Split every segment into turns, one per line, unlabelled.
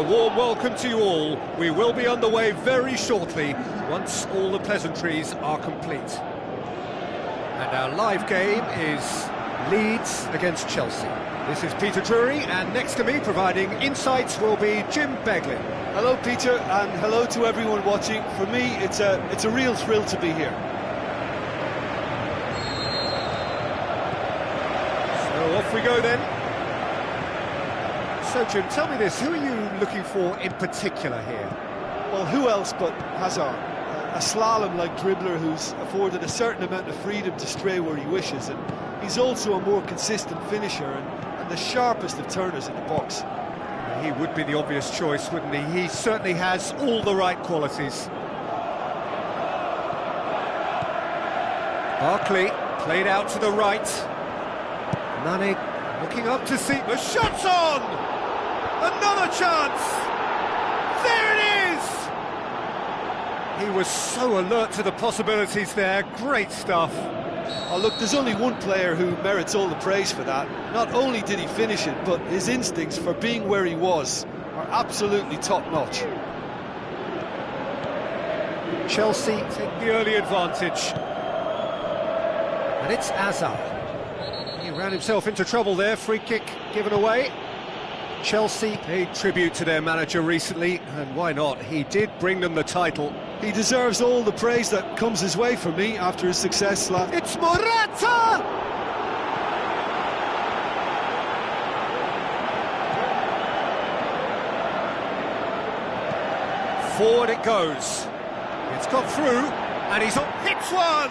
a warm welcome to you all. We will be underway very shortly, once all the pleasantries are complete. And our live game is Leeds against Chelsea. This is Peter Drury, and next to me, providing insights, will be Jim Begley.
Hello, Peter, and hello to everyone watching. For me, it's a real thrill to be here.
So off we go then. So, Jim, tell me this, who are you looking for in particular here?
Well, who else but Hazard? A slalom-like dribbler who's afforded a certain amount of freedom to stray where he wishes, and he's also a more consistent finisher and the sharpest of turners in the box.
He would be the obvious choice, wouldn't he? He certainly has all the right qualities. Barkley played out to the right. Nani looking up to see the shot's on! Another chance! There it is! He was so alert to the possibilities there. Great stuff.
Oh, look, there's only one player who merits all the praise for that. Not only did he finish it, but his instincts for being where he was are absolutely top-notch.
Chelsea take the early advantage. And it's Hazard. He ran himself into trouble there. Free kick given away. Chelsea paid tribute to their manager recently, and why not? He did bring them the title.
He deserves all the praise that comes his way from me after his success last...
It's Morata! Forward it goes. It's got through, and he's on. Hits one!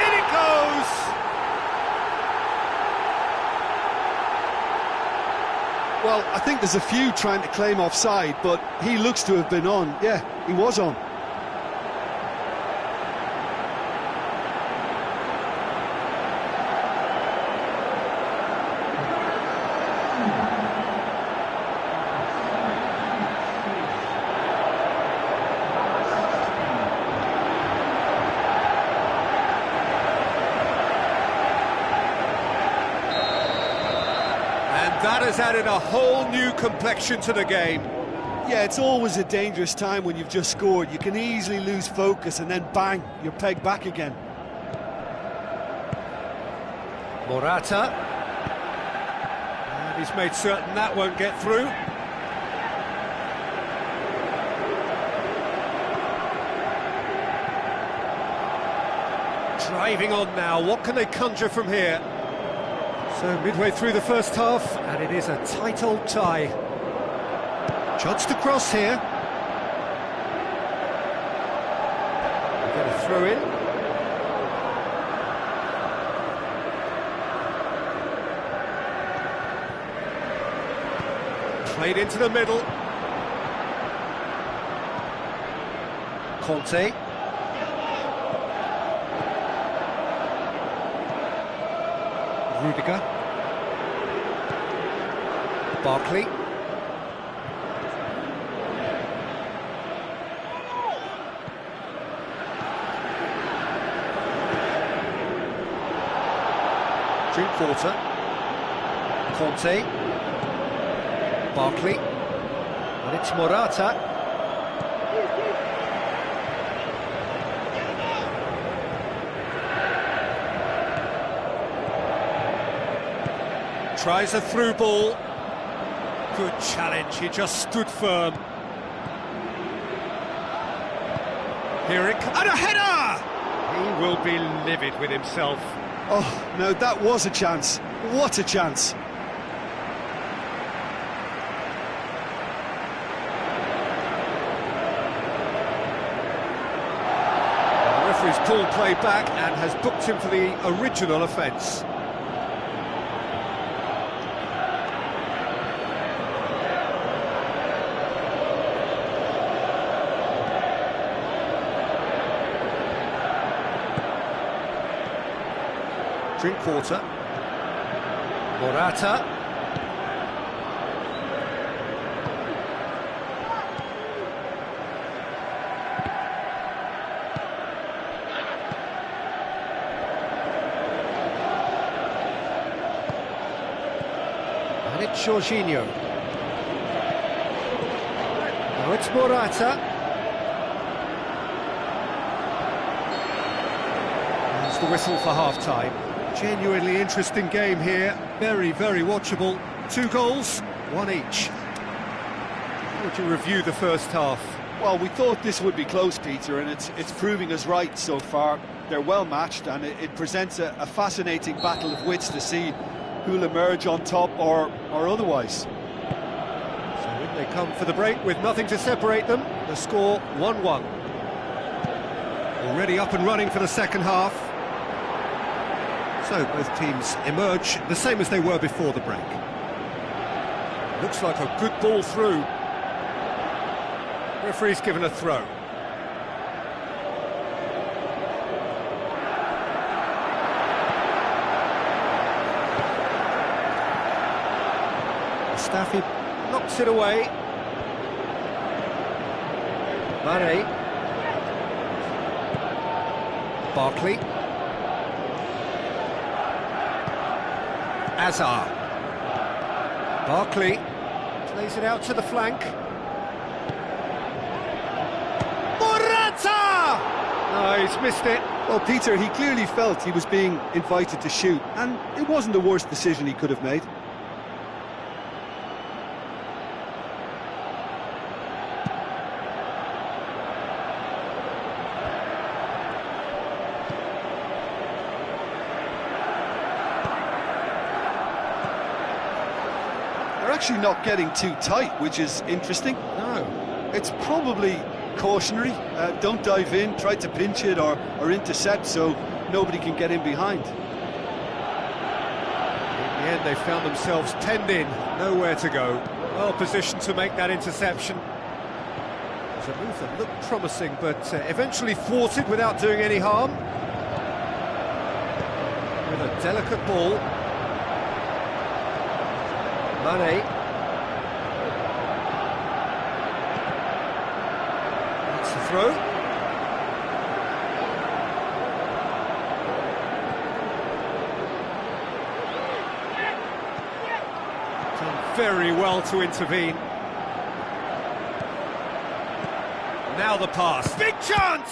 In it goes!
Well, I think there's a few trying to claim offside, but he looks to have been on. Yeah, he was on.
That has added a whole new complexion to the game.
Yeah, it's always a dangerous time when you've just scored. You can easily lose focus and then bang, you're pegged back again.
Morata. And he's made certain that won't get through. Driving on now, what can they conjure from here? So midway through the first half, and it is a tight old tie. Chance to cross here. We're going to throw in. Played into the middle. Conte. Rudiger. Barkley. Drinkwater. Conte. Barkley. And it's Morata. Tries a through ball. Good challenge, he just stood firm. Here it comes, and a header! He will be livid with himself.
Oh, no, that was a chance. What a chance.
The referee's pulled play back and has booked him for the original offence. Drinkwater. Morata. And it's Jorginho. it's Morata. There's the whistle for half-time. Genuinely interesting game here. Very, very watchable. 2 goals, 1 each. How would you review the first half?
Well, we thought this would be close, Peter, and it's proving us right so far. They're well matched, and it presents a fascinating battle of wits to see who'll emerge on top or otherwise.
So in they come for the break with nothing to separate them. The score 1-1. Already up and running for the second half. So both teams emerge the same as they were before the break. Looks like a good ball through. Referee's given a throw. Staffy knocks it away. Mane. Barkley. Azar. Barkley plays it out to the flank. Morata! No, he's missed it.
Well, Peter, he clearly felt he was being invited to shoot, and it wasn't the worst decision he could have made. They're actually not getting too tight, which is interesting.
No.
It's probably cautionary. Don't dive in, try to pinch it or intercept so nobody can get in behind.
In the end, they found themselves penned in, nowhere to go. Well positioned to make that interception. It was a move that looked promising, but eventually thwarted without doing any harm. With a delicate ball. Mane. That's the throw. Done very well to intervene. Now the pass. Big chance!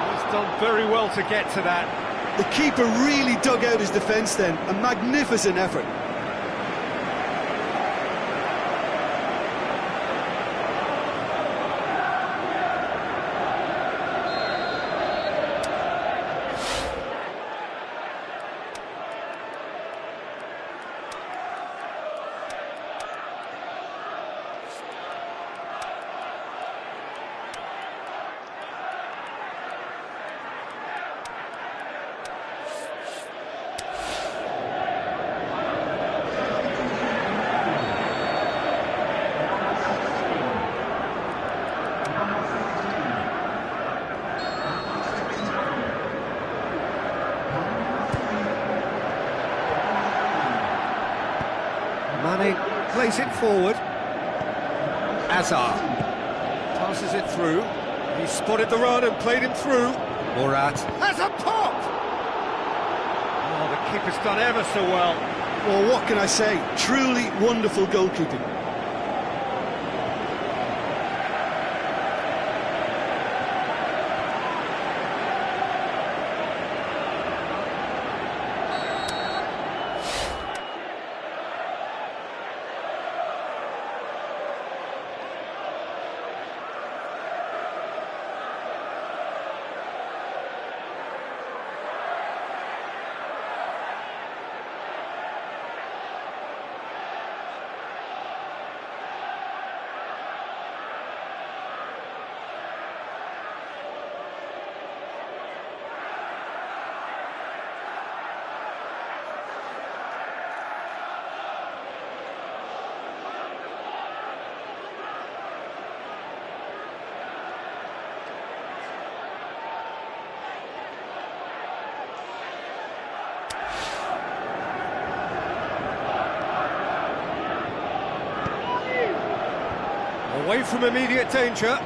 He's done very well to get to that.
The keeper really dug out his defence then. A magnificent effort.
Mane plays it forward. Azar passes it through. He spotted the run and played him through. Murat has a pop! Oh, the keeper's done ever so well.
Well, what can I say? Truly wonderful goalkeeping.
Away from immediate danger.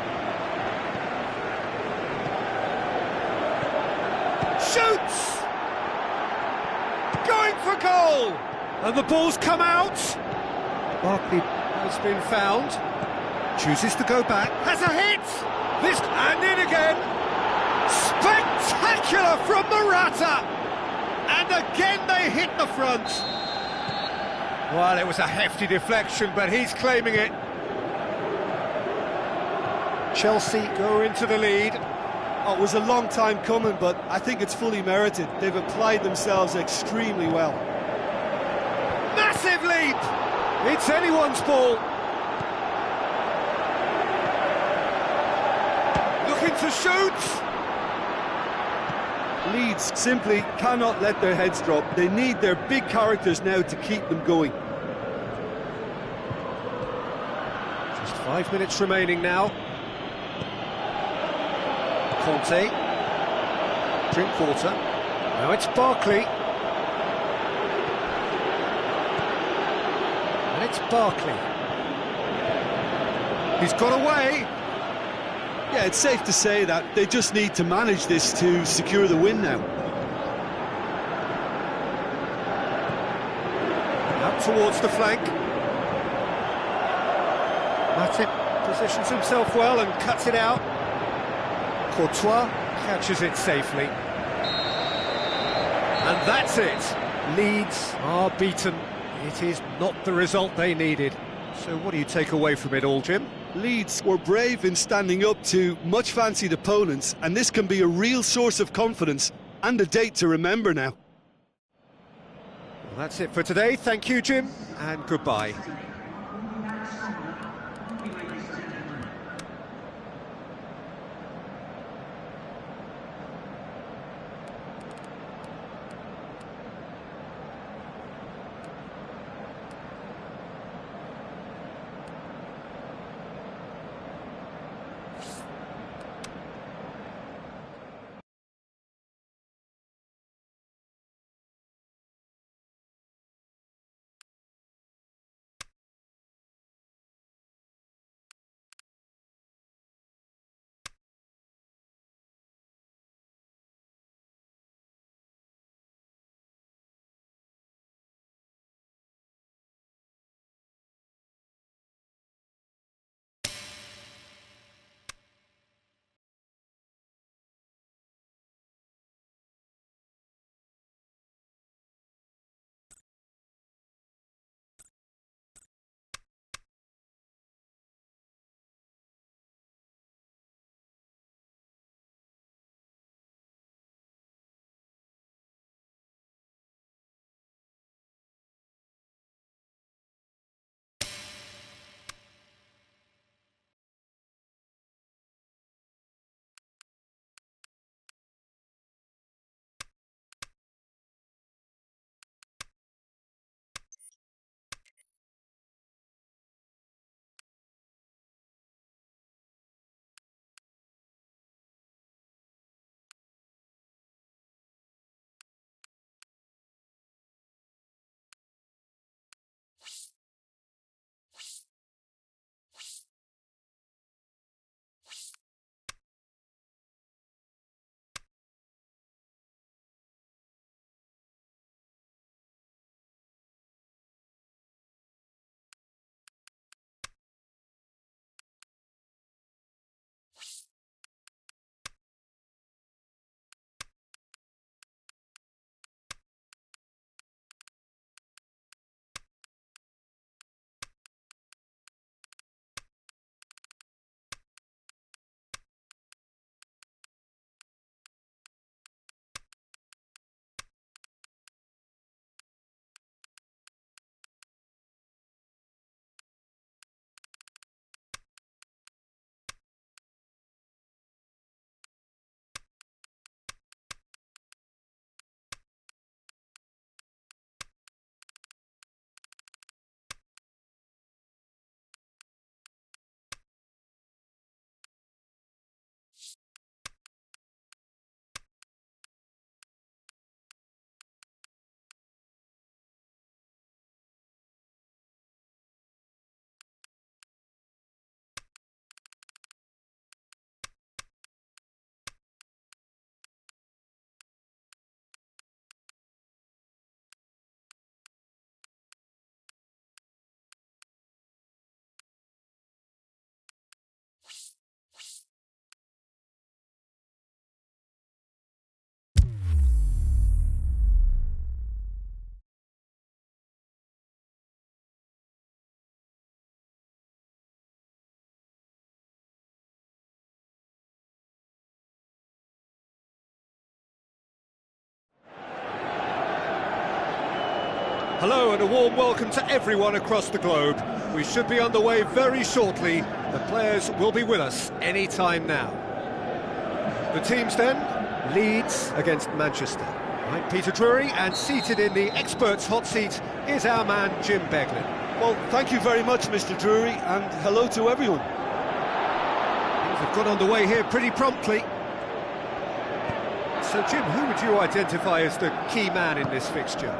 Shoots! Going for goal! And the ball's come out. Barkley has been found. Chooses to go back. Has a hit! This and in again. Spectacular from Morata! And again they hit the front. Well, it was a hefty deflection, but he's claiming it. Chelsea go into the lead.
Oh, it was a long time coming, but I think it's fully merited. They've applied themselves extremely well.
Massive leap! It's anyone's ball. Looking to shoot.
Leeds simply cannot let their heads drop. They need their big characters now to keep them going.
Just 5 minutes remaining now. Conte. Drinkwater. Now it's Barkley. And it's Barkley. He's got away.
Yeah, it's safe to say that they just need to manage this to secure the win now.
Out towards the flank. Matip positions himself well and cuts it out. Courtois catches it safely. And that's it. Leeds are beaten. It is not the result they needed. So what do you take away from it all, Jim?
Leeds were brave in standing up to much-fancied opponents, and this can be a real source of confidence and a date to remember now.
Well, that's it for today. Thank you, Jim, and goodbye. Hello and a warm welcome to everyone across the globe. We should be on the way very shortly. The players will be with us any time now. The teams then, Leeds against Manchester. I'm Peter Drury, and seated in the experts' hot seat is our man Jim Beglin.
Well, thank you very much, Mr. Drury, and hello to everyone.
Things have got underway here pretty promptly. So, Jim, who would you identify as the key man in this fixture?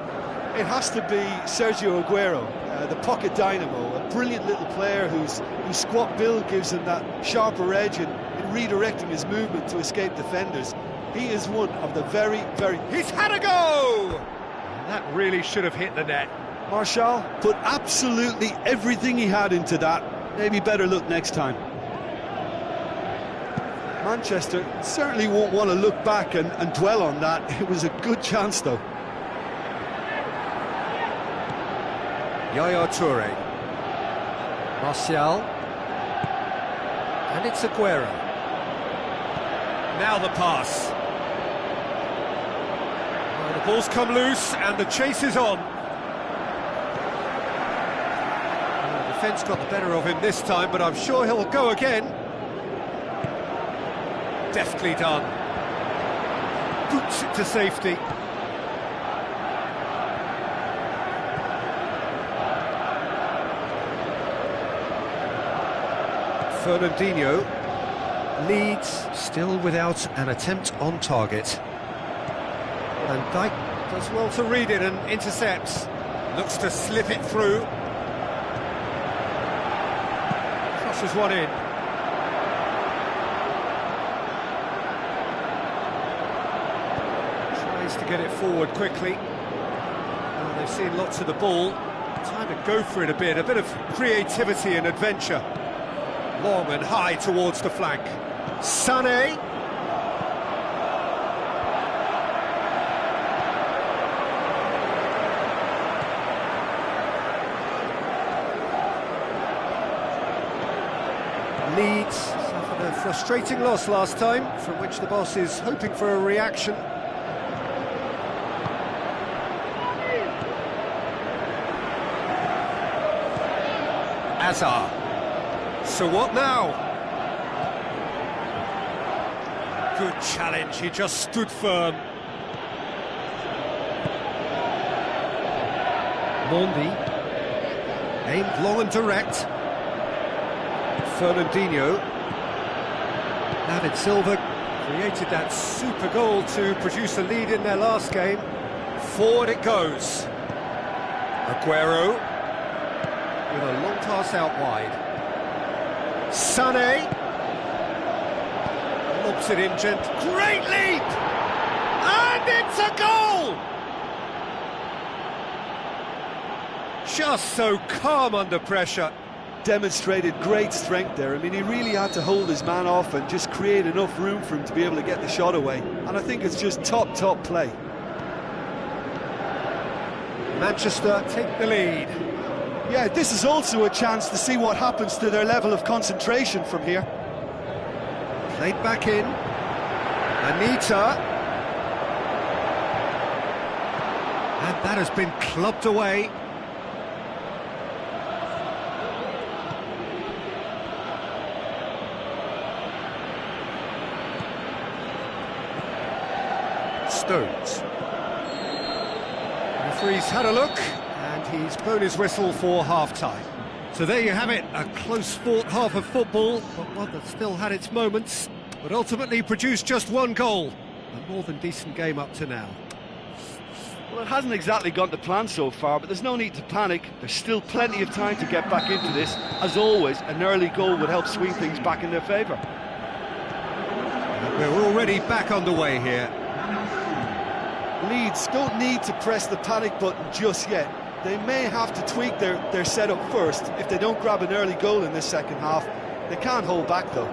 It has to be Sergio Aguero, the pocket dynamo, a brilliant little player whose squat build gives him that sharper edge in redirecting his movement to escape defenders. He is one of the very...
He's had a go! That really should have hit the net.
Martial put absolutely everything he had into that. Maybe better look next time. Manchester certainly won't want to look back and dwell on that. It was a good chance, though.
Yaya Toure. Martial. And it's Aguero. Now the pass. Well, the ball's come loose and the chase is on. Well, the defence got the better of him this time, but I'm sure he'll go again. Deftly done. Boots it to safety. Fernandinho. Leeds still without an attempt on target. And Dyke does well to read it and intercepts. Looks to slip it through. Crosses one in. Tries to get it forward quickly. Well, they've seen lots of the ball. Time to go for it a bit of creativity and adventure. Long and high towards the flank. Sané. Leeds suffered a frustrating loss last time, from which the boss is hoping for a reaction. Azar. So what now? Good challenge, he just stood firm. Mondi. Aimed long and direct. Fernandinho. David Silva created that super goal to produce a lead in their last game. Forward it goes. Aguero with a long pass out wide. Sané lobs it in gently. Great leap! And it's a goal! Just so calm under pressure.
Demonstrated great strength there. I mean, he really had to hold his man off and just create enough room for him to be able to get the shot away. And I think it's just top play.
Manchester take the lead.
Yeah, this is also a chance to see what happens to their level of concentration from here.
Played back in. Anita. And that has been clubbed away. Stones. The referee's had a look. He's blown his whistle for half-time. So there you have it, a close-fought half of football, but one that still had its moments, but ultimately produced just one goal. A more than decent game up to now.
Well, it hasn't exactly gone to plan so far, but there's no need to panic. There's still plenty of time to get back into this. As always, an early goal would help swing things back in their favour.
And we're already back underway here.
Leeds don't need to press the panic button just yet. They may have to tweak their setup first if they don't grab an early goal in this second half. They can't hold back, though.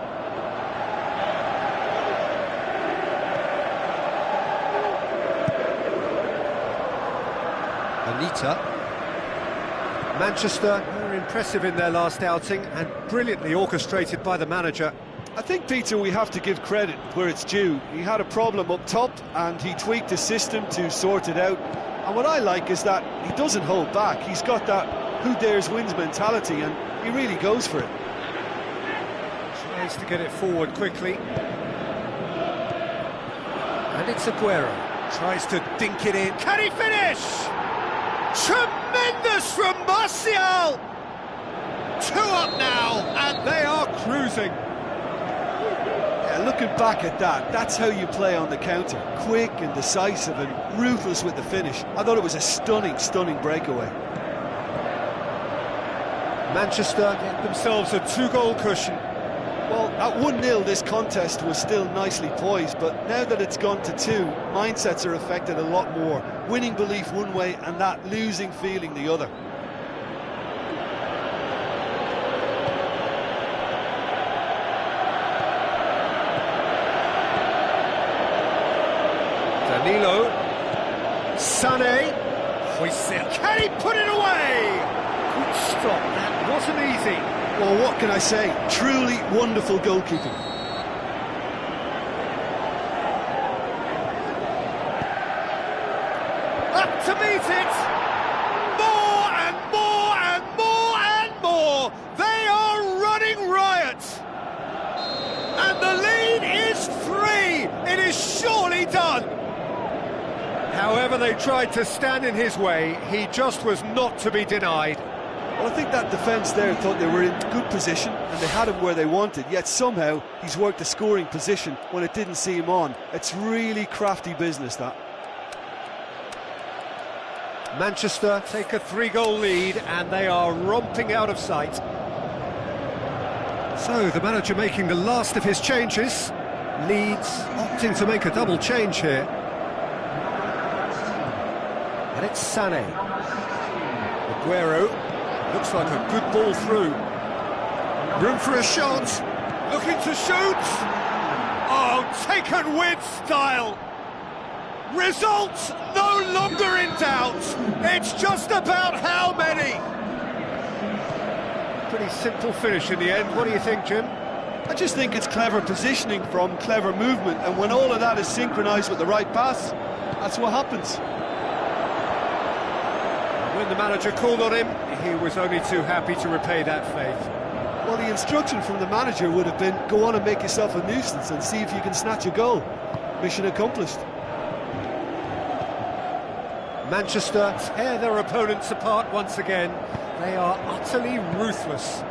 Anita. Manchester were impressive in their last outing and brilliantly orchestrated by the manager.
I think, Peter, we have to give credit where it's due. He had a problem up top and he tweaked his system to sort it out. And what I like is that he doesn't hold back. He's got that who dares wins mentality, and he really goes for it.
Tries to get it forward quickly. And it's Aguero. Tries to dink it in. Can he finish? Tremendous from Martial! 2 up now, and they are cruising.
Yeah, looking back at that, that's how you play on the counter. Quick and decisive and ruthless with the finish. I thought it was a stunning, stunning breakaway.
Manchester get themselves a 2-goal cushion.
Well, at 1-0 this contest was still nicely poised, but now that it's gone to 2, mindsets are affected a lot more. Winning belief one way and that losing feeling the other.
Danilo, Sané, Huijsen, can he put it away? Good stop, that wasn't easy.
Well, what can I say? Truly wonderful goalkeeping.
Up to meet it! More and more and more and more! They are running riot! And the lead is 3! It is surely done! However they tried to stand in his way, he just was not to be denied.
Well, I think that defence there thought they were in good position and they had him where they wanted, yet somehow he's worked a scoring position when it didn't see him on. It's really crafty business, that.
Manchester take a 3-goal lead and they are romping out of sight. So the manager making the last of his changes. Leeds opting to make a double change here. And it's Sané. Aguero. Looks like a good ball through. Room for a shot. Looking to shoot. Oh, taken with style. Results no longer in doubt. It's just about how many. Pretty simple finish in the end. What do you think, Jim?
I just think it's clever positioning from clever movement, and when all of that is synchronised with the right pass, that's what happens.
When the manager called on him, he was only too happy to repay that faith.
Well, the instruction from the manager would have been, go on and make yourself a nuisance and see if you can snatch a goal. Mission accomplished.
Manchester tear their opponents apart once again. They are utterly ruthless.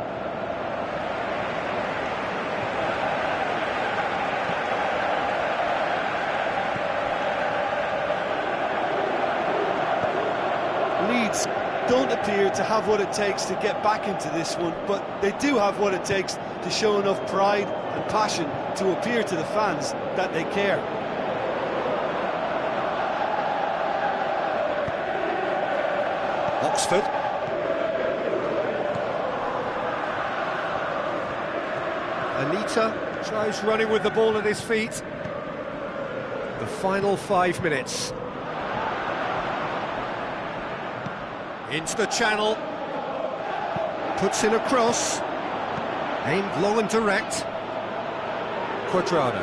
Leeds don't appear to have what it takes to get back into this one, but they do have what it takes to show enough pride and passion to appear to the fans that they care.
Oxford. Anita tries running with the ball at his feet. The final 5 minutes. Into the channel. Puts in a cross. Aimed long and direct. Quadrado.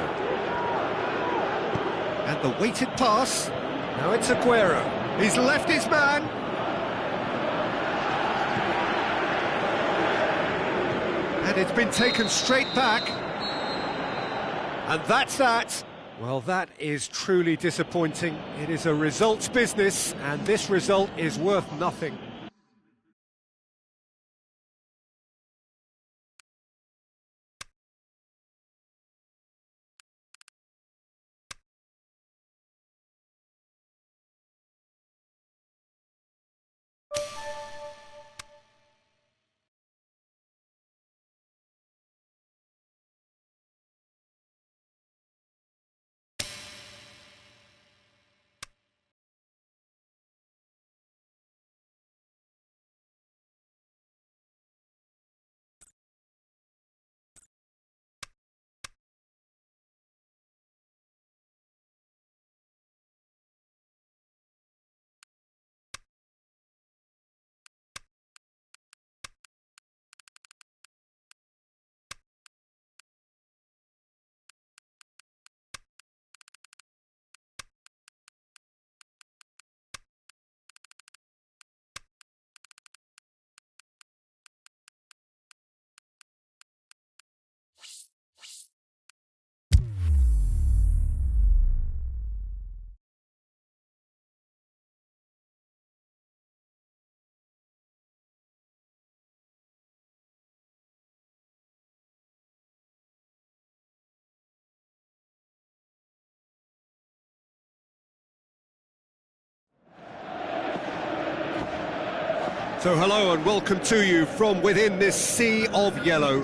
And the weighted pass. Now it's Aguero. He's left his man. And it's been taken straight back. And that's that. Well, that is truly disappointing. It is a results business, and this result is worth nothing. So hello and welcome to you from within this sea of yellow.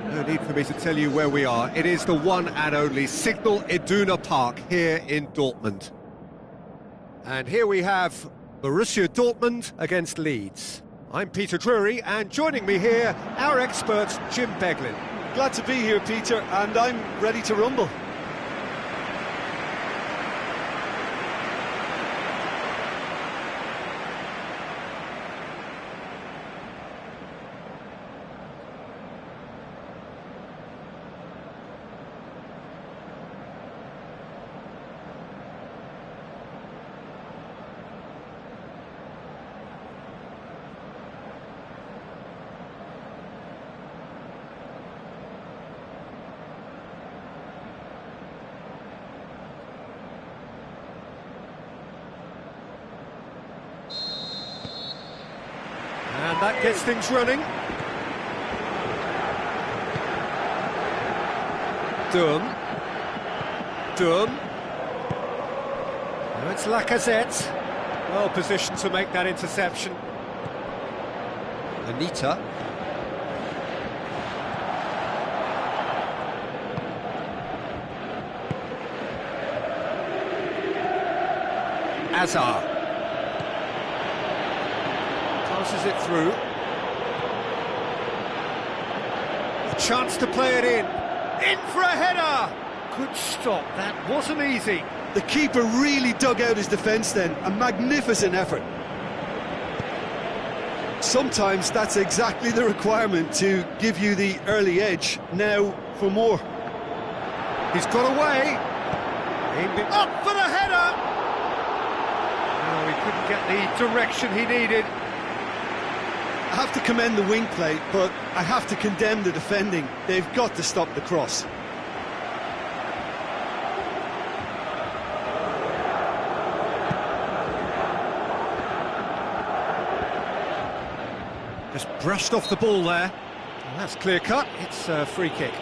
No need for me to tell you where we are. It is the one and only Signal Iduna Park here in Dortmund. And here we have Borussia Dortmund against Leeds. I'm Peter Drury, and joining me here, our expert Jim Beglin.
Glad to be here, Peter, and I'm ready to rumble.
And that gets things running. Durham. Now it's Lacazette. Well positioned to make that interception. Anita. Azar. Passes it through. A chance to play it in. In for a header! Good stop, that wasn't easy.
The keeper really dug out his defence then. A magnificent effort. Sometimes that's exactly the requirement to give you the early edge. Now for more.
He's got away. Aimed it up for the header! Oh, he couldn't get the direction he needed.
I have to commend the wing play, but I have to condemn the defending. They've got to stop the cross.
Just brushed off the ball there. Well, that's clear cut. It's a free kick.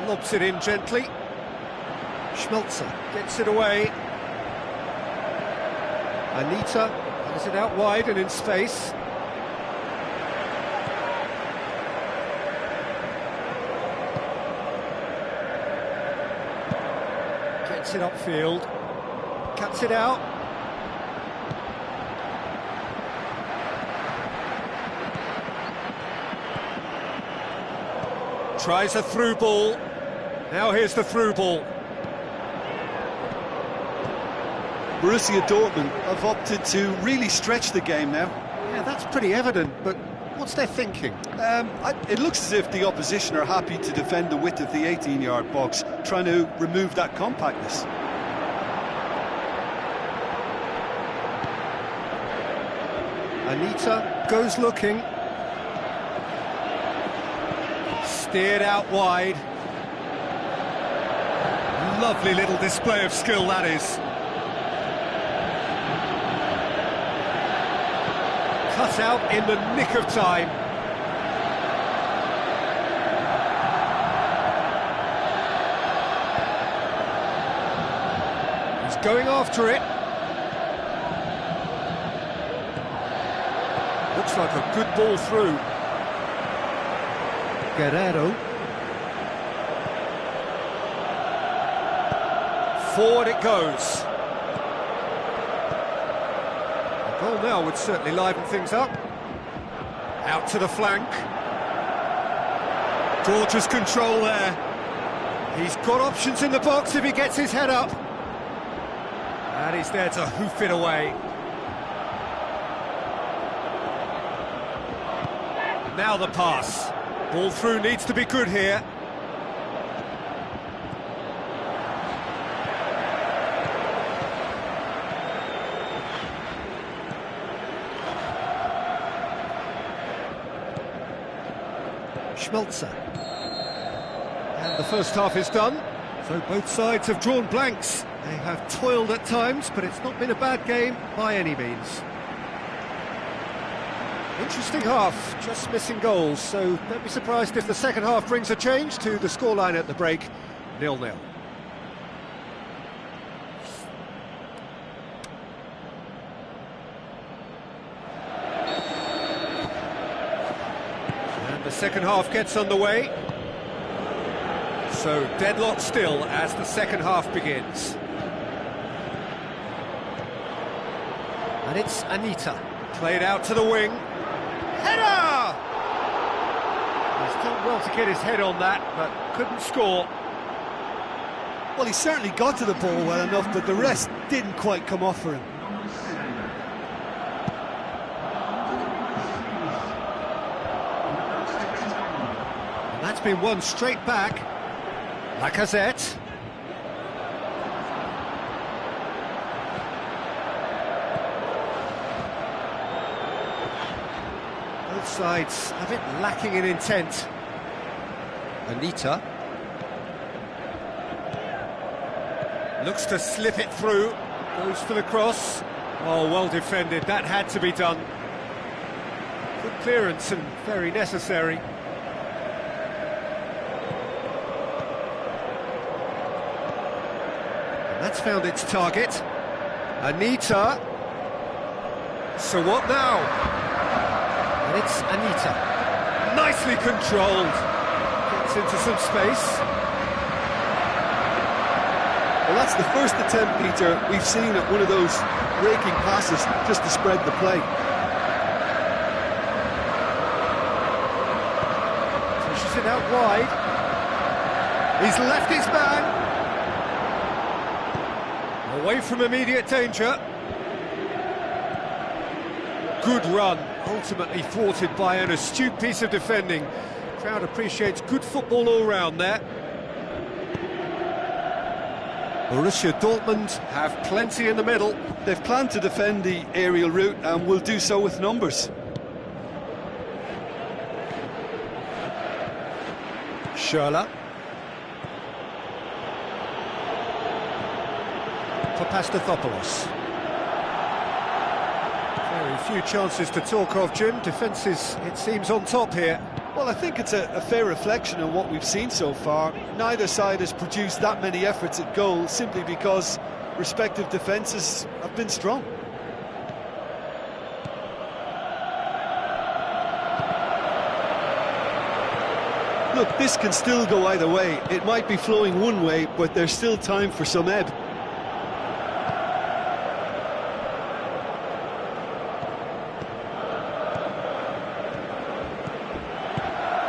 Lobs it in gently. Schmelzer gets it away. Anita has it out wide and in space. Gets it upfield. Cuts it out. Tries a through ball. Now here's the through ball.
Borussia Dortmund have opted to really stretch the game now.
Yeah, that's pretty evident, but what's their thinking?
It looks as if the opposition are happy to defend the width of the 18-yard box, trying to remove that compactness.
Anita goes looking. Steered out wide. Lovely little display of skill, that is. Cut out in the nick of time. He's going after it. Looks like a good ball through. Guerrero. Forward it goes. A goal now would certainly liven things up. Out to the flank. Gorgeous control there. He's got options in the box if he gets his head up. And he's there to hoof it away. Now the pass. Ball through needs to be good here. Schmelzer. And the first half is done, so both sides have drawn blanks. They have toiled at times, but it's not been a bad game by any means. Interesting half, just missing goals, so don't be surprised if the second half brings a change to the scoreline at the break, 0-0. And the second half gets underway. So deadlock still as the second half begins. And it's Anita, played out to the wing. Header! He's done well to get his head on that, but couldn't score.
Well, he certainly got to the ball well enough, but the rest didn't quite come off for him.
And that's been won straight back. Lacazette. Both sides a bit lacking in intent. Anita. Looks to slip it through. Goes for the cross. Oh, well defended. That had to be done. Good clearance and very necessary. That's found its target. Anita. So what now? And it's Anita. Nicely controlled. Gets into some space.
Well, that's the first attempt, Peter, we've seen at one of those raking passes just to spread the play.
Pushes it out wide. He's left his man. Away from immediate danger. Good run, ultimately thwarted by an astute piece of defending. Crowd appreciates good football all round there. Borussia Dortmund have plenty in the middle.
They've planned to defend the aerial route and will do so with numbers.
Schürrle. For Pastathopoulos. Very few chances to talk of, Jim. Defence is, it seems, on top here.
Well, I think it's a fair reflection of what we've seen so far. Neither side has produced that many efforts at goal simply because respective defences have been strong. Look, this can still go either way. It might be flowing one way, but there's still time for some ebb.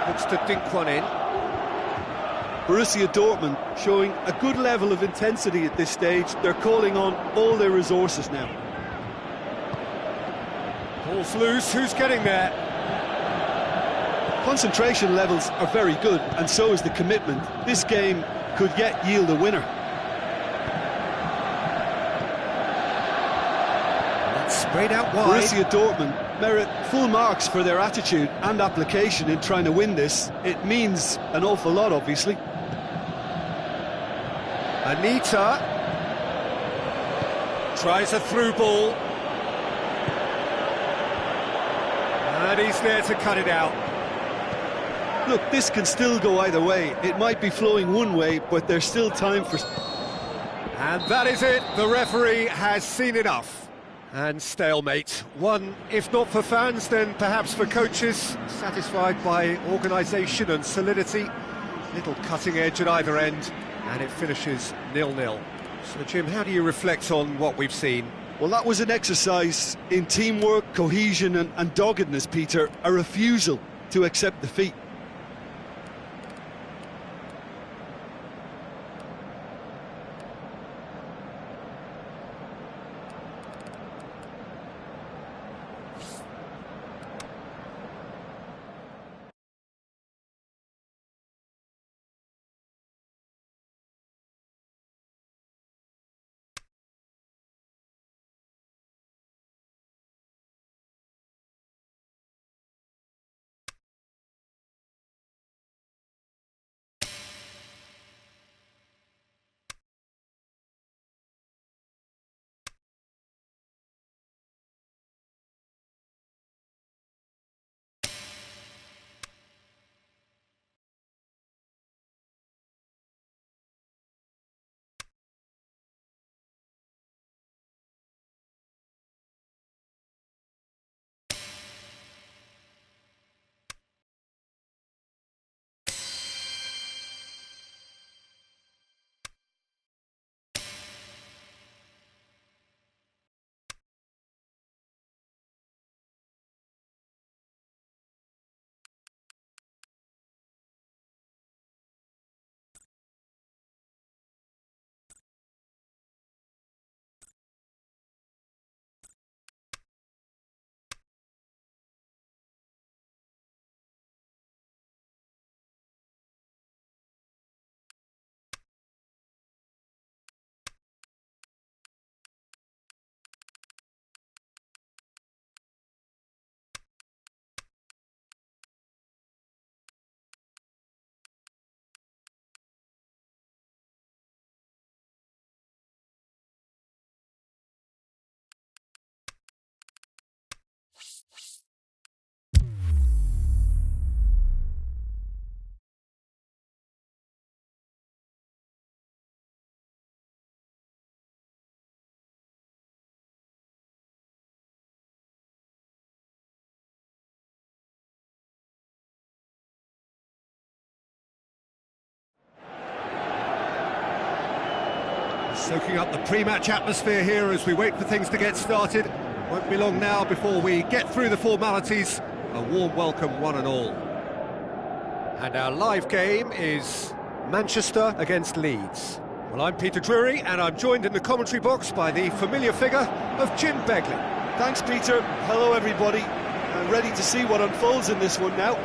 Looks to dink one in.
Borussia Dortmund showing a good level of intensity at this stage. They're calling on all their resources now.
Ball's loose, who's getting there?
Concentration levels are very good, and so is the commitment. This game could yet yield a winner.
That's sprayed out wide.
Borussia Dortmund merit full marks for their attitude and application in trying to win this. It means an awful lot, obviously.
Anita tries a through ball. And he's there to cut it out.
Look, this can still go either way. It might be flowing one way, but there's still time for...
And that is it. The referee has seen enough. And stalemate. One, if not for fans, then perhaps for coaches, satisfied by organisation and solidity. Little cutting edge at either end, and it finishes 0-0. So, Jim, how do you reflect on what we've seen?
Well, that was an exercise in teamwork, cohesion and doggedness, Peter. A refusal to accept defeat.
Soaking up the pre-match atmosphere here as we wait for things to get started. Won't be long now before we get through the formalities. A warm welcome, one and all. And our live game is Manchester against Leeds. Well, I'm Peter Drury, and I'm joined in the commentary box by the familiar figure of Jim Begley.
Thanks, Peter. Hello, everybody. Ready to see what unfolds in this one now.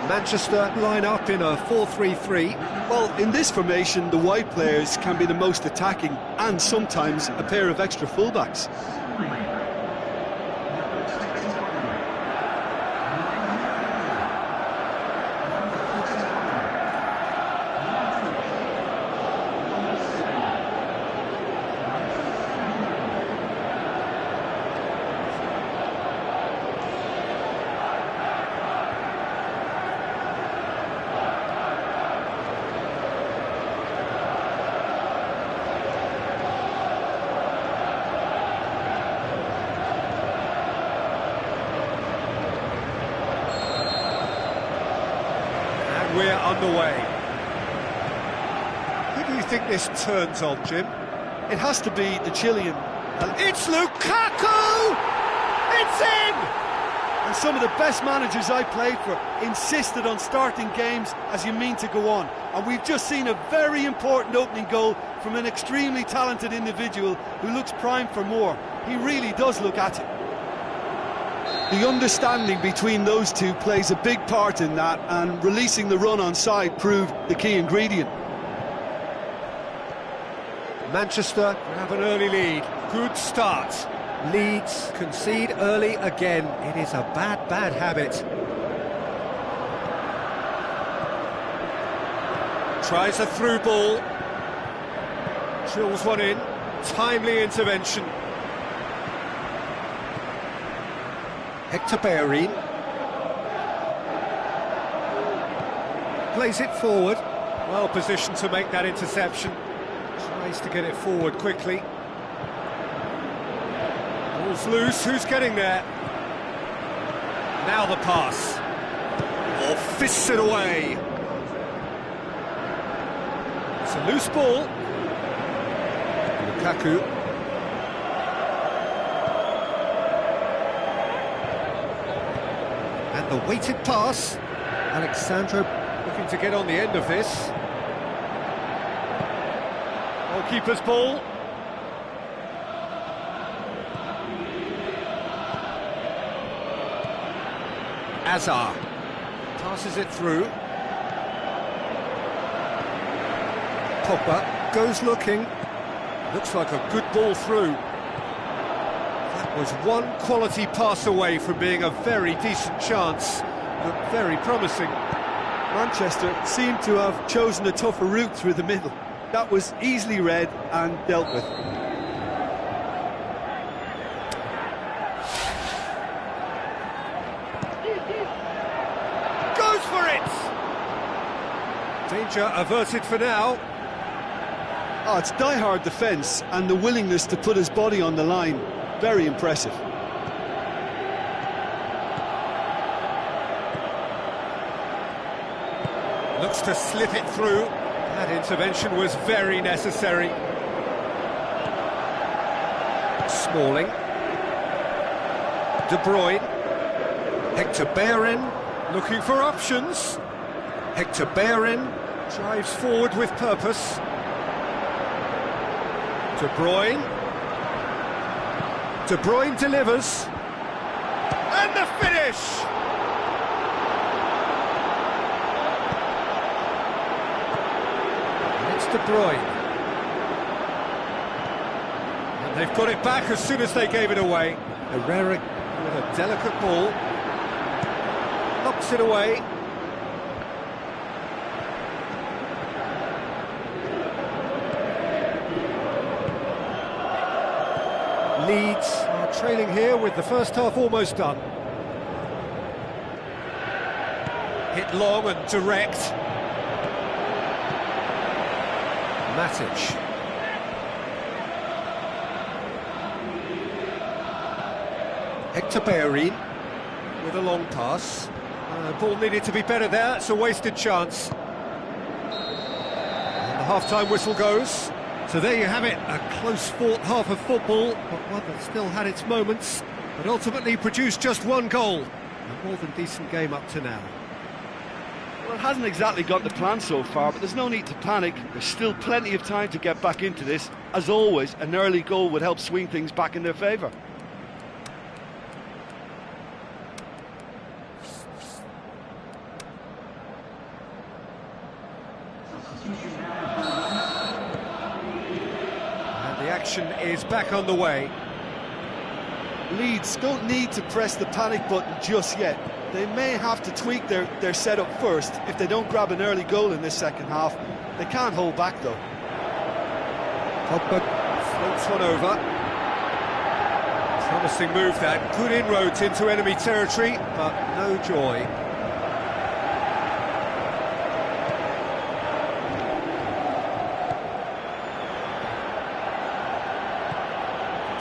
Manchester line up in a 4-3-3.
Well, in this formation, the wide players can be the most attacking and sometimes a pair of extra fullbacks.
We're underway. Who do you think this turns on, Jim?
It has to be the Chilean.
It's Lukaku! It's in!
And some of the best managers I played for insisted on starting games as you mean to go on. And we've just seen a very important opening goal from an extremely talented individual who looks primed for more. He really does look at it. The understanding between those two plays a big part in that, and releasing the run on side proved the key ingredient.
Manchester have an early lead. Good start. Leeds concede early again. It is a bad habit. Tries a through ball. Drills one in. Timely intervention. Hector Bellerin plays it forward, well positioned to make that interception, tries to get it forward quickly. Ball's loose, who's getting there? Now the pass, or fists it away. It's a loose ball. Lukaku. The weighted pass. Alexandro looking to get on the end of this. Goalkeeper's ball. Azar passes it through. Pogba goes looking. Looks like a good ball through. Was one quality pass away from being a very decent chance. Looked very promising.
Manchester seemed to have chosen a tougher route through the middle. That was easily read and dealt with.
Goes for it! Danger averted for now.
Oh, it's die-hard defence and the willingness to put his body on the line. Very impressive.
Looks to slip it through. That intervention was very necessary. Smalling. De Bruyne. Hector Bellerin looking for options. Hector Bellerin drives forward with purpose. De Bruyne. De Bruyne delivers. And the finish! And it's De Bruyne. And they've got it back as soon as they gave it away. Herrera with a delicate ball. Knocks it away. Leeds are trailing here with the first half almost done. Hit long and direct. Matic. Hector Bellerin with a long pass. Ball needed to be better there, it's a wasted chance. And the half-time whistle goes. So there you have it, a close-fought half of football, but one that still had its moments, but ultimately produced just one goal. A more than decent game up to now.
Well, it hasn't exactly got the plan so far, but there's no need to panic. There's still plenty of time to get back into this. As always, an early goal would help swing things back in their favour.
And the action is back on the way.
Leeds don't need to press the panic button just yet. They may have to tweak their setup first. If they don't grab an early goal in this second half, they can't hold back though.
Pogba floats one over. Promising move that, good inroads into enemy territory, but no joy.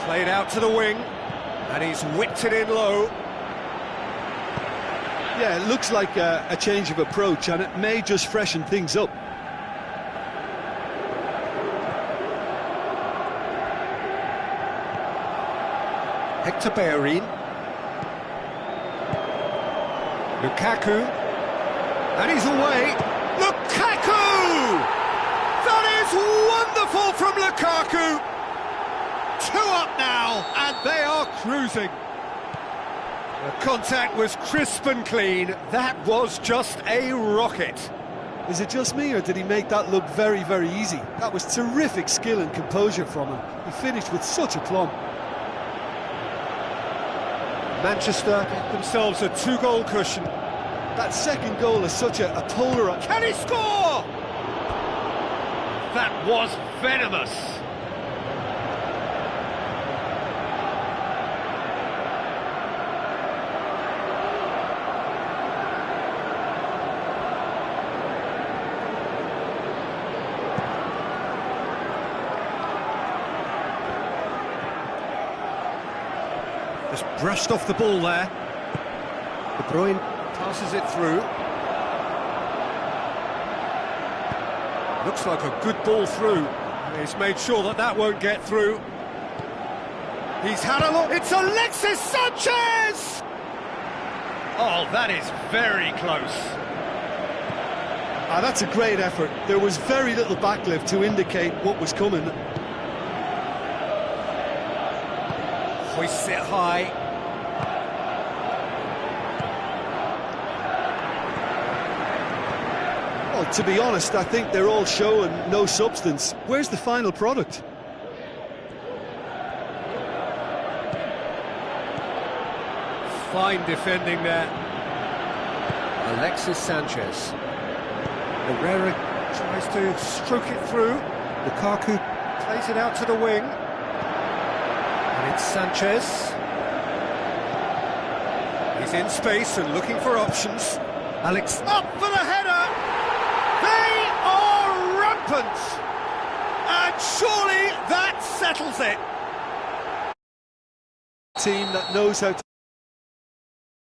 Played out to the wing, and he's whipped it in low.
Yeah, it looks like a change of approach, and it may just freshen things up.
Hector Bellerin. Lukaku. And he's away. Lukaku! That is wonderful from Lukaku! 2 up now, and they are cruising. The contact was crisp and clean. That was just a rocket.
Is it just me, or did he make that look very, very easy? That was terrific skill and composure from him. He finished with such aplomb.
Manchester get themselves a 2-goal cushion.
That second goal is such a polar...
Can he score? That was venomous. Just brushed off the ball there. De Bruyne passes it through. Looks like a good ball through. He's made sure that that won't get through. He's had a look. It's Alexis Sanchez! Oh, that is very close.
That's a great effort. There was very little backlift to indicate what was coming.
Hoists it high.
Well, to be honest, I think they're all show and no substance. Where's the final product?
Fine defending there. Alexis Sanchez. Herrera tries to stroke it through. Lukaku plays it out to the wing. And it's Sanchez. He's in space and looking for options. Alex up for the header! They are rampant! And surely that settles it!
Team that knows how to